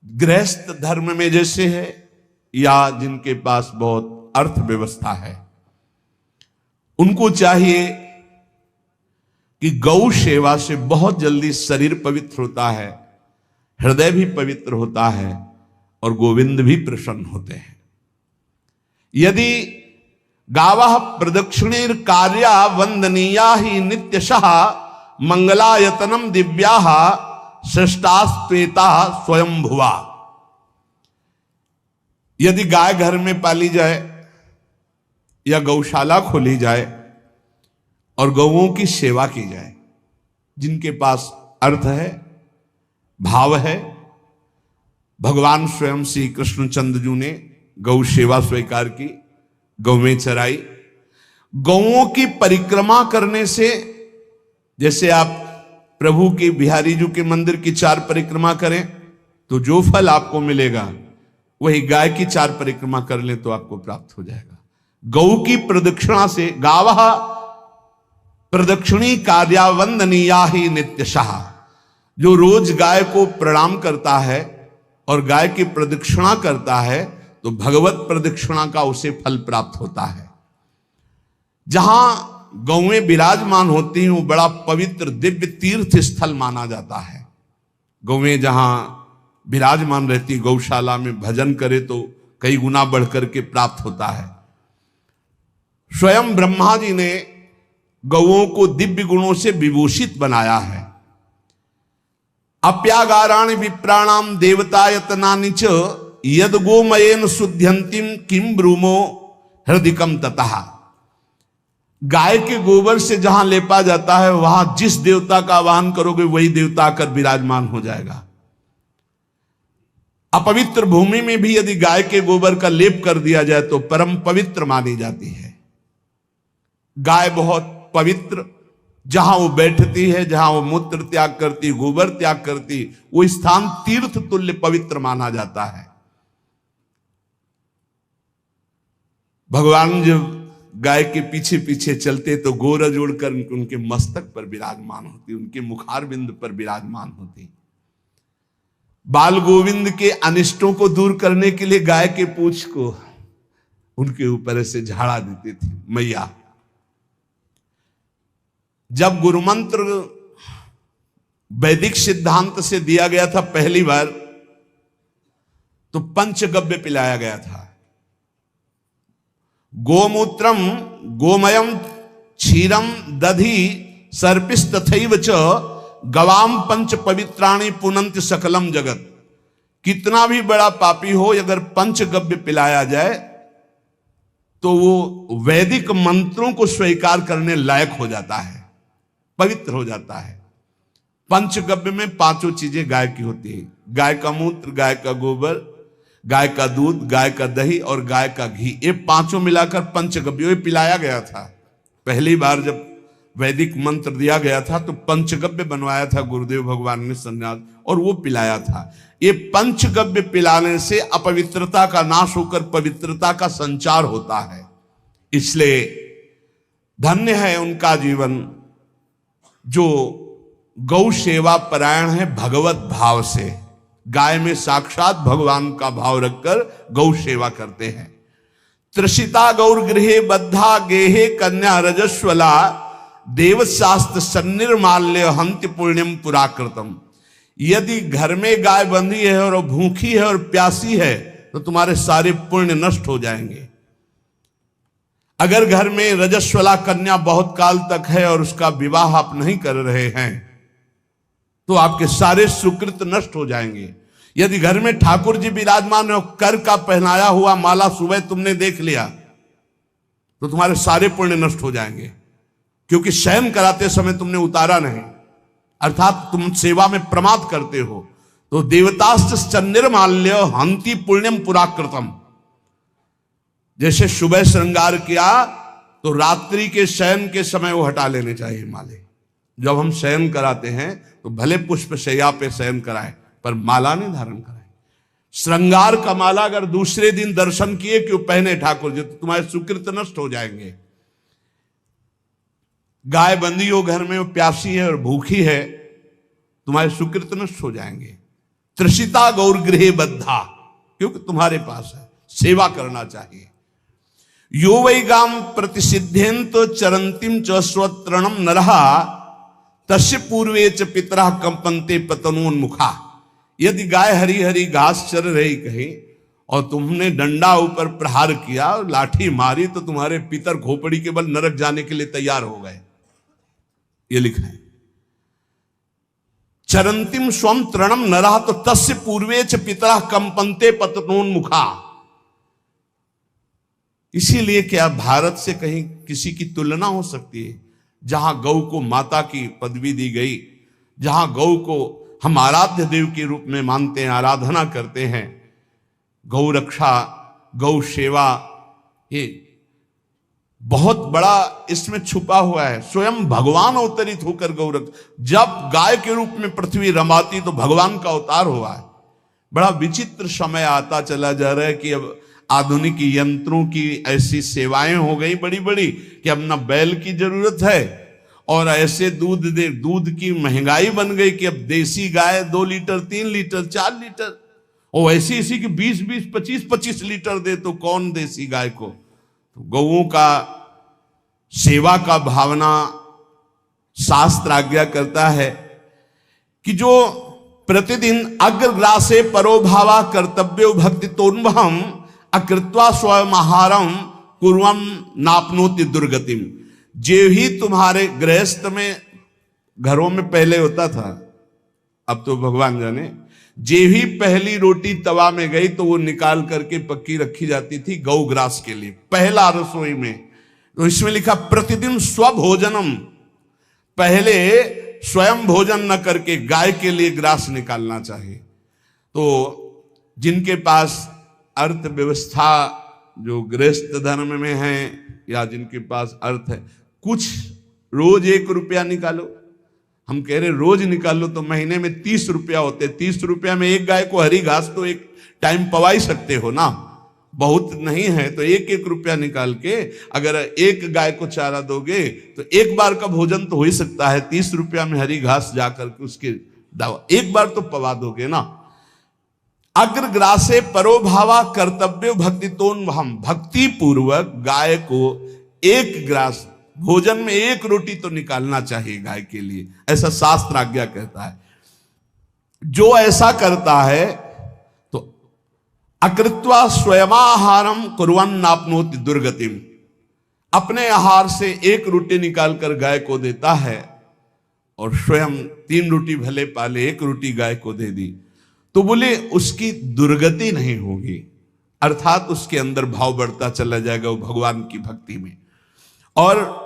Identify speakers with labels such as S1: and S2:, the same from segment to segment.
S1: गृहस्थ धर्म में जैसे है या जिनके पास बहुत अर्थव्यवस्था है, उनको चाहिए कि गौ सेवा से बहुत जल्दी शरीर पवित्र होता है, हृदय भी पवित्र होता है और गोविंद भी प्रसन्न होते हैं। यदि गावः प्रदक्षिणेर कार्या वंदनीया ही नित्यशः मंगलायतनम दिव्या श्रेष्ठास्त्वेता स्वयंभुवा। यदि गाय घर में पाली जाए या गौशाला खोली जाए और गौओं की सेवा की जाए, जिनके पास अर्थ है, भाव है, भगवान स्वयं श्री कृष्णचंद्र जी ने गौ सेवा स्वीकार की, गौवें चराई। गौओं की परिक्रमा करने से, जैसे आप प्रभु के बिहारी जी के मंदिर की 4 परिक्रमा करें तो जो फल आपको मिलेगा वही गाय की 4 परिक्रमा कर ले तो आपको प्राप्त हो जाएगा। गौ की प्रदक्षिणा से, गावः प्रदक्षिणी कार्या वंदनीया ही नित्यशः, जो रोज गाय को प्रणाम करता है और गाय की प्रदक्षिणा करता है तो भगवत प्रदक्षिणा का उसे फल प्राप्त होता है। जहां गौएं विराजमान होती हैं वो बड़ा पवित्र दिव्य तीर्थ स्थल माना जाता है। गौएं जहां विराजमान रहती, गौशाला में भजन करे तो कई गुना बढ़कर के प्राप्त होता है। स्वयं ब्रह्मा जी ने गौओं को दिव्य गुणों से विभूषित बनाया है। अप्यागाराणि विप्राणाम देवतायतनानि च यद गोमयेन शुद्ध्यंतिम किम ब्रूमो हृदिकम ततः। गाय के गोबर से जहां लेपा जाता है वहां जिस देवता का आवाहन करोगे वही देवता आकर विराजमान हो जाएगा। अपवित्र भूमि में भी यदि गाय के गोबर का लेप कर दिया जाए तो परम पवित्र मानी जाती है। गाय बहुत पवित्र, जहां वो बैठती है, जहां वो मूत्र त्याग करती, गोबर त्याग करती, वो स्थान तीर्थ तुल्य पवित्र माना जाता है। भगवान जब गाय के पीछे पीछे चलते तो गोरा जोड़कर उनके मस्तक पर विराजमान होती, उनके मुखार बिंद पर विराजमान होती। बाल गोविंद के अनिष्टों को दूर करने के लिए गाय के पूंछ को उनके ऊपर से झाड़ा देती थी मैया। जब गुरुमंत्र वैदिक सिद्धांत से दिया गया था पहली बार तो पंचगव्य पिलाया गया था। गोमूत्रम गोमयम क्षीरम दधि सर्पिस्तथैव च गवाम पंच पवित्राणि पुनंत सकलम जगत। कितना भी बड़ा पापी हो, अगर पंचगव्य पिलाया जाए तो वो वैदिक मंत्रों को स्वीकार करने लायक हो जाता है, पवित्र हो जाता है। पंचगव्य में 5 चीजें गाय की होती है। गाय का मूत्र, गाय का गोबर, गाय का दूध, गाय का दही और गाय का घी, ये 5 मिलाकर पंचगव्य पिलाया गया था। पहली बार जब वैदिक मंत्र दिया गया था तो पंचगव्य बनवाया था गुरुदेव भगवान ने संन्यास, और वो पिलाया था। ये पंचगव्य पिलाने से अपवित्रता का नाश होकर पवित्रता का संचार होता है। इसलिए धन्य है उनका जीवन जो गौ सेवा परायण है भगवत भाव से। गाय में साक्षात भगवान का भाव रखकर गौ सेवा करते हैं। त्रिषिता गौर गृहे बद्धा गेहे कन्या रजस्वला देवशास्त्र सन्निर्माल्य हंति पुण्यम पुराकृतम। यदि घर में गाय बंधी है और भूखी है और प्यासी है तो तुम्हारे सारे पुण्य नष्ट हो जाएंगे। अगर घर में रजस्वला कन्या बहुत काल तक है और उसका विवाह आप नहीं कर रहे हैं तो आपके सारे सुकृत नष्ट हो जाएंगे। यदि घर में ठाकुर जी विराजमान है, कर का पहनाया हुआ माला सुबह तुमने देख लिया तो तुम्हारे सारे पुण्य नष्ट हो जाएंगे, क्योंकि शयन कराते समय तुमने उतारा नहीं, अर्थात तुम सेवा में प्रमाद करते हो। तो देवतास्त्र सन्निर्माल्य हंति पुण्यम पुराकृतम। जैसे सुबह श्रृंगार किया तो रात्रि के शयन के समय वो हटा लेने चाहिए माले। जब हम शयन कराते हैं तो भले पुष्प शैया पे शयन कराएं पर माला नहीं धारण कराएं। श्रृंगार का माला अगर दूसरे दिन दर्शन किए क्यों पहने ठाकुर जी तो तुम्हारे सुकृत नष्ट हो जाएंगे। गाय बंदी हो घर में, वो प्यासी है और भूखी है, तुम्हारे सुकृत नष्ट हो जाएंगे। त्रषिता गौर गृहे बद्धा, क्योंकि तुम्हारे पास है, सेवा करना चाहिए। यो वै गाम प्रतिसिद्धेन्त चरंतिम च स्वतरणम नरहा तस्य पूर्वे च पितरः कंपन्ते पतनोन्मुखा। यदि गाय हरी हरी घास चर रही कहीं और तुमने डंडा ऊपर प्रहार किया, लाठी मारी, तो तुम्हारे पितर खोपड़ी के बल नरक जाने के लिए तैयार हो गए। ये लिखा है। चरंतिम स्वम तृणम नरः तो तस्य पूर्वे च पितरः कंपन्ते पतनोन्मुखा। इसीलिए क्या भारत से कहीं किसी की तुलना हो सकती है, जहां गौ को माता की पदवी दी गई, जहां गौ को हम आराध्य देव के रूप में मानते हैं, आराधना करते हैं। गौ रक्षा, गौ सेवा, ये बहुत बड़ा इसमें छुपा हुआ है। स्वयं भगवान अवतरित होकर गौ रक्षा, जब गाय के रूप में पृथ्वी रमाती तो भगवान का अवतार हुआ है। बड़ा विचित्र समय आता चला जा रहा है कि अब आधुनिक यंत्रों की ऐसी सेवाएं हो गई बड़ी बड़ी कि अब ना बैल की जरूरत है, और ऐसे दूध की महंगाई बन गई कि अब देसी गाय 2 लीटर 3 लीटर 4 लीटर, और ऐसी इसी की 20-20 25-25 लीटर दे, तो कौन देसी गाय को। तो गौओं का सेवा का भावना शास्त्र आज्ञा करता है कि जो प्रतिदिन अग्रग्रासे परोभावा कर्तव्यो भक्ति तोन्वहम अकृत्वा स्वयं आहारम कुर्वम नापनोति दुर्गतिम। जे ही तुम्हारे गृहस्थ में घरों में पहले होता था, अब तो भगवान जाने, जे ही पहली रोटी तवा में गई तो वो निकाल करके पक्की रखी जाती थी गौग्रास के लिए, पहला रसोई में। तो इसमें लिखा प्रतिदिन स्वभोजनम, पहले स्वयं भोजन न करके गाय के लिए ग्रास निकालना चाहिए। तो जिनके पास अर्थव्यवस्था जो गृहस्थ धर्म में है, या जिनके पास अर्थ है, कुछ रोज 1 रुपया निकालो। हम कह रहे रोज निकालो तो महीने में 30 रुपया होते। 30 रुपया में एक गाय को हरी घास तो एक टाइम पवा ही सकते हो ना, बहुत नहीं है तो 1-1 रुपया निकाल के अगर एक गाय को चारा दोगे तो एक बार का भोजन तो हो ही सकता है। 30 रुपया में हरी घास जाकर के उसके दावा एक बार तो पवा दोगे ना। अग्रग्रासे परोभावा कर्तव्य भक्ति तोन्वहम, भक्ति पूर्वक गाय को 1 ग्रास भोजन में 1 रोटी तो निकालना चाहिए गाय के लिए, ऐसा शास्त्र आज्ञा कहता है। जो ऐसा करता है तो अकृत्वा स्वयमाहारम कुर्वन् नाप्नोति दुर्गतिम, अपने आहार से 1 रोटी निकालकर गाय को देता है और स्वयं 3 रोटी भले पाले 1 रोटी गाय को दे दी, तो बोले उसकी दुर्गति नहीं होगी, अर्थात उसके अंदर भाव बढ़ता चला जाएगा वो भगवान की भक्ति में। और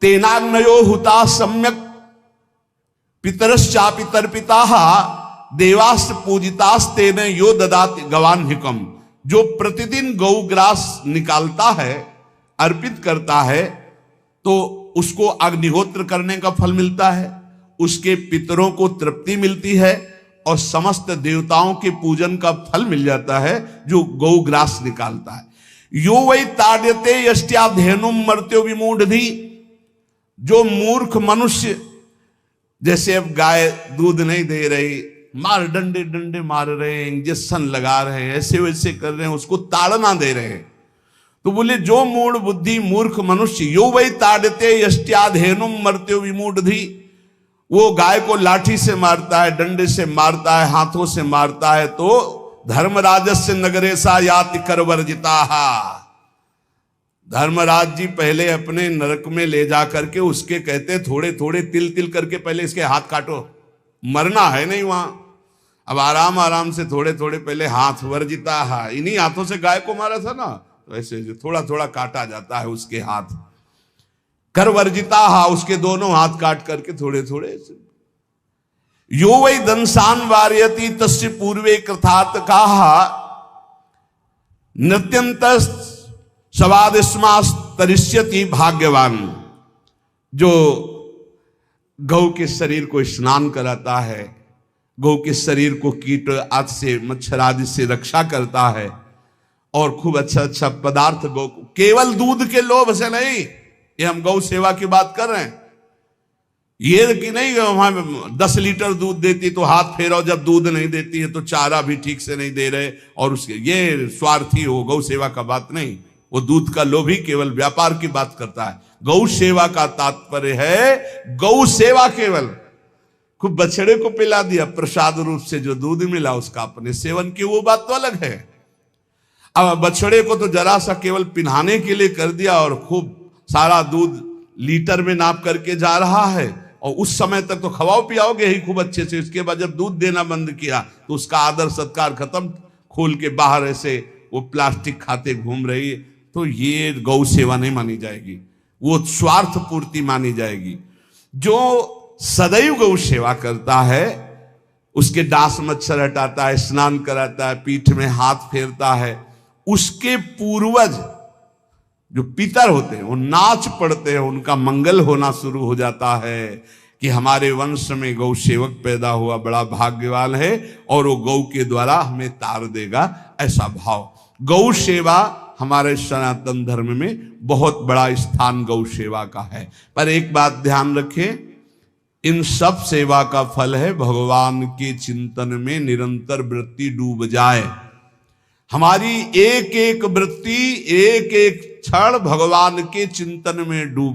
S1: तेनाग्नयो हुता सम्यक पितरश्चापि तर्पिताः देवास्त्र पूजितास्तेन यो ददाति गवान्हिकम। जो प्रतिदिन गौग्रास निकालता है, अर्पित करता है, तो उसको अग्निहोत्र करने का फल मिलता है, उसके पितरों को तृप्ति मिलती है और समस्त देवताओं के पूजन का फल मिल जाता है जो गौग्रास निकालता है। यो वै ताड्यते यष्ट्याधेनुम मर्त्यो विमूढ़धि, जो मूर्ख मनुष्य, जैसे अब गाय दूध नहीं दे रही, मार डंडे डंडे मार रहे हैं, इंजेक्शन लगा रहे हैं, ऐसे वैसे कर रहे हैं, उसको ताड़ना दे रहे हैं, तो बोले जो मूढ़ बुद्धि मूर्ख मनुष्य, यो वै ताड्यते यष्ट्याधेनुम मर्त्यो विमूढ़धि, वो गाय को लाठी से मारता है, डंडे से मारता है, हाथों से मारता है, तो धर्मराजस्य नगरेशा याति करवर्जिताः। धर्मराज जी पहले अपने नरक में ले जा करके उसके कहते थोड़े थोड़े तिल तिल करके पहले इसके हाथ काटो, मरना है नहीं वहां, अब आराम आराम से थोड़े थोड़े पहले हाथ वर्जिताः, इन्हीं हाथों से गाय को मारा था ना, तो ऐसे थोड़ा थोड़ा काटा जाता है उसके हाथ, करवर्जिताः, उसके दोनों हाथ काट करके थोड़े थोड़े। यो वै दंसान वारयति तस्य पूर्वे कृतार्थकाः नृत्यंत सवादिस्मास्तरिष्यति भाग्यवान। जो गौ के शरीर को स्नान कराता है, गौ के शरीर को कीट आदि से मच्छर आदि से रक्षा करता है, और खूब अच्छा अच्छा पदार्थ गौ को, केवल दूध के लोभ से नहीं, ये हम गौ सेवा की बात कर रहे हैं, ये कि नहीं वहां 10 लीटर दूध देती तो हाथ फेरो, जब दूध नहीं देती है तो चारा भी ठीक से नहीं दे रहे, और उसके ये स्वार्थी हो। गौ सेवा का बात नहीं, वो दूध का लोभी केवल व्यापार की बात करता है। गौ सेवा का तात्पर्य है गौ सेवा केवल। खूब बछड़े को पिला दिया प्रसाद रूप से, जो दूध मिला उसका अपने सेवन की, वो बात तो अलग है। अब बछड़े को तो जरा सा केवल पिन्हाने के लिए कर दिया और खूब सारा दूध लीटर में नाप करके जा रहा है, और उस समय तक तो खवाओ पियाओगे ही खूब अच्छे से। इसके बाद जब दूध देना बंद किया तो उसका आदर सत्कार खत्म, खोल के बाहर ऐसे वो प्लास्टिक खाते घूम रही है। तो ये गौ सेवा नहीं मानी जाएगी, वो स्वार्थ पूर्ति मानी जाएगी। जो सदैव गौ सेवा करता है, उसके डांस मच्छर हटाता है, स्नान कराता है, पीठ में हाथ फेरता है, उसके पूर्वज जो पितर होते हैं वो नाच पड़ते हैं, उनका मंगल होना शुरू हो जाता है कि हमारे वंश में गौ सेवक पैदा हुआ, बड़ा भाग्यवान है, और वो गौ के द्वारा हमें तार देगा, ऐसा भाव। गौ सेवा हमारे सनातन धर्म में बहुत बड़ा स्थान गौ सेवा का है। पर एक बात ध्यान रखें, इन सब सेवा का फल है भगवान के चिंतन में निरंतर वृत्ति डूब जाए। हमारी एक एक वृत्ति, एक एक क्षण भगवान के चिंतन में डूब